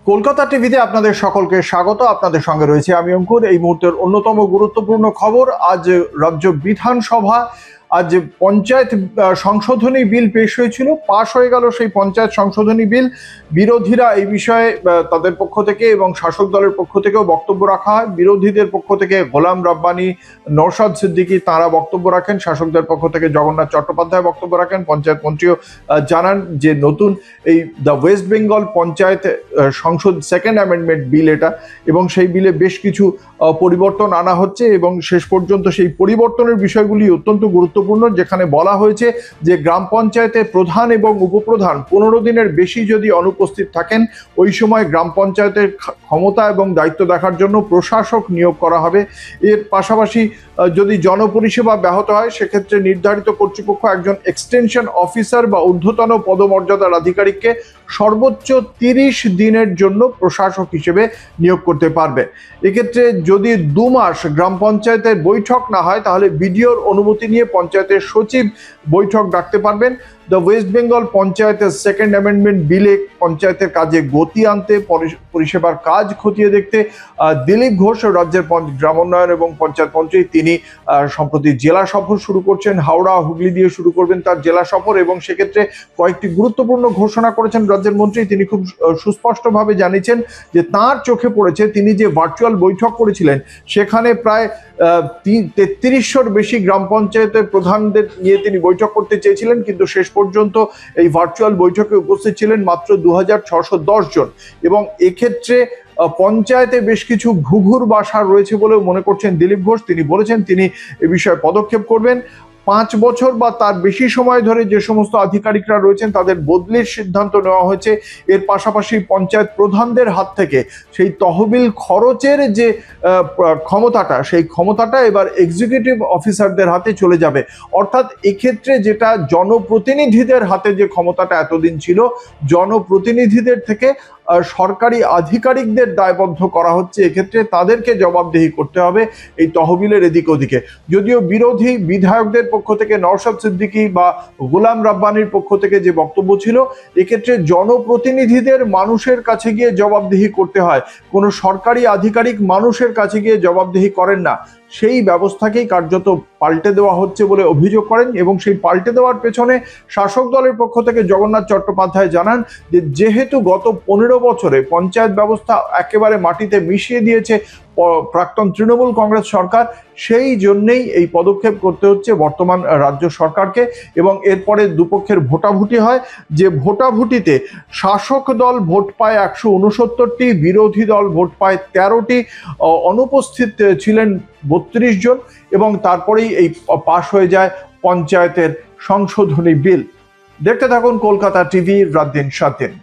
কলকাতা টিভিতে আপনাদের সকলকে স্বাগত। আপনাদের সঙ্গে রয়েছে আমি অঙ্কুর। এই মুহূর্তের অন্যতম গুরুত্বপূর্ণ খবর, আজ রাজ্য বিধানসভা আজ পঞ্চায়েত সংশোধনী বিল পেশ হয়েছিল, পাশ হয়ে গেল সেই পঞ্চায়েত সংশোধনী বিল। বিরোধীরা এই বিষয়ে তাদের পক্ষ থেকে এবং শাসক দলের পক্ষ থেকেও বক্তব্য রাখা হয়। বিরোধীদের পক্ষ থেকে গোলাম রাব্বানি, নওশাদ সিদ্দিকী তারা বক্তব্য রাখেন, শাসকদের পক্ষ থেকে জগন্নাথ চট্টোপাধ্যায় বক্তব্য রাখেন। পঞ্চায়েত মন্ত্রীও জানান যে নতুন এই দ্য ওয়েস্ট বেঙ্গল পঞ্চায়েত সংসদ সেকেন্ড অ্যামেন্ডমেন্ট বিল এটা, এবং সেই বিলে বেশ কিছু পরিবর্তন আনা হচ্ছে এবং শেষ পর্যন্ত সেই পরিবর্তনের বিষয়গুলি অত্যন্ত গুরুত্বপূর্ণ, যেখানে বলা হয়েছে যে গ্রাম পঞ্চায়েতের প্রধান এবং উপপ্রধান 15 দিনের বেশি যদি অনুপস্থিত থাকেন, ওই সময় গ্রাম পঞ্চায়েতের ক্ষমতা এবং দায়িত্ব দেখার জন্য প্রশাসক নিয়োগ করা হবে। এর পাশাপাশি যদি জনপরিষেবা ব্যাহত হয়, সেক্ষেত্রে নির্ধারিত কর্তৃপক্ষ একজন এক্সটেনশন অফিসার বা ঊর্ধ্বতন পদমর্যাদার আধিকারিককে সর্বোচ্চ 30 দিনের জন্য প্রশাসক হিসেবে নিয়োগ করতে পারবে। এক্ষেত্রে যদি 2 মাস গ্রাম পঞ্চায়েতের বৈঠক না হয়, তাহলে বিডিওর অনুমতি নিয়ে পঞ্চায়েতের সচিব বৈঠক ডাকতে পারবেন। দ্য ওয়েস্ট বেঙ্গল পঞ্চায়েতের সেকেন্ড অ্যামেন্ডমেন্ট বিলে পঞ্চায়েতের কাজে গতি আনতে, পরিষেবার কাজ খতিয়ে দেখতে দিলীপ ঘোষ রাজ্যের গ্রামোন্নয়ন এবং পঞ্চায়েত মন্ত্রী, তিনি সম্প্রতি জেলা সফর শুরু করছেন। হাওড়া হুগলি দিয়ে শুরু করবেন তার জেলা সফর, এবং সেক্ষেত্রে কয়েকটি গুরুত্বপূর্ণ ঘোষণা করেছেন রাজ্যের মন্ত্রী। তিনি খুব সুস্পষ্টভাবে জানিয়েছেন যে তার চোখে পড়েছে, তিনি যে ভার্চুয়াল বৈঠক করেছিলেন সেখানে প্রায় 3300-র বেশি গ্রাম পঞ্চায়েতের প্রধানদের নিয়ে তিনি বৈঠক করতে চেয়েছিলেন, কিন্তু শেষ পর্যন্ত এই ভার্চুয়াল বৈঠকে উপস্থিত ছিলেন মাত্র 2610 জন। এবং এক্ষেত্রে পঞ্চায়েতে বেশ কিছু ঘুঘুর বাসা রয়েছে বলেও মনে করছেন দিলীপ ঘোষ। তিনি বলেছেন তিনি এ বিষয়ে পদক্ষেপ করবেন। 5 বছর বা তার বেশি সময় ধরে যে সমস্ত আধিকারিকরা রয়েছেন তাদের বদলির সিদ্ধান্ত নেওয়া হয়েছে। এর পাশাপাশি পঞ্চায়েত প্রধানদের হাত থেকে সেই তহবিল খরচের যে ক্ষমতাটা, সেই ক্ষমতাটা এবার এক্সিকিউটিভ অফিসারদের হাতে চলে যাবে। অর্থাৎ এক্ষেত্রে যেটা জনপ্রতিনিধিদের হাতে যে ক্ষমতাটা এতদিন ছিল, জনপ্রতিনিধিদের থেকে সরকারি আধিকারিকদের দায়বদ্ধ করা হচ্ছে। এক্ষেত্রে তাদেরকে জবাবদিহি করতে হবে এই তহবিলের এদিক ওদিকে। যদিও বিরোধী বিধায়কদের পক্ষ থেকে নওশাদ সিদ্দিকী বা গোলাম রাব্বানির পক্ষ থেকে যে বক্তব্য ছিল, এক্ষেত্রে জনপ্রতিনিধিদের মানুষের কাছে গিয়ে জবাবদিহি করতে হয়, কোনো সরকারি আধিকারিক মানুষের কাছে গিয়ে জবাবদিহি করেন না, সেই ব্যবস্থাকেই কার্যত পাল্টে দেওয়া হচ্ছে বলে অভিযোগ করেন। এবং সেই পাল্টে দেওয়ার পেছনে শাসক দলের পক্ষ থেকে জগন্নাথ চট্টোপাধ্যায় জানান যে যেহেতু গত 15 বছরে পঞ্চায়েত ব্যবস্থা একেবারে মাটিতে মিশিয়ে দিয়েছে প্রাক্তন তৃণমূল কংগ্রেস সরকার, সেই জন্যেই এই পদক্ষেপ করতে হচ্ছে বর্তমান রাজ্য সরকারকে। এবং এরপরে দুপক্ষের ভোটাভুটি হয়, যে ভোটাভুটিতে শাসক দল ভোট পায় 169টি, বিরোধী দল ভোট পায় 13টি, অনুপস্থিত ছিলেন 32 জন, এবং তারপরেই এই পাশ হয়ে যায় পঞ্চায়েতের সংশোধনী বিল। দেখতে থাকুন কলকাতা টিভি, রাত দিন 7 দিন।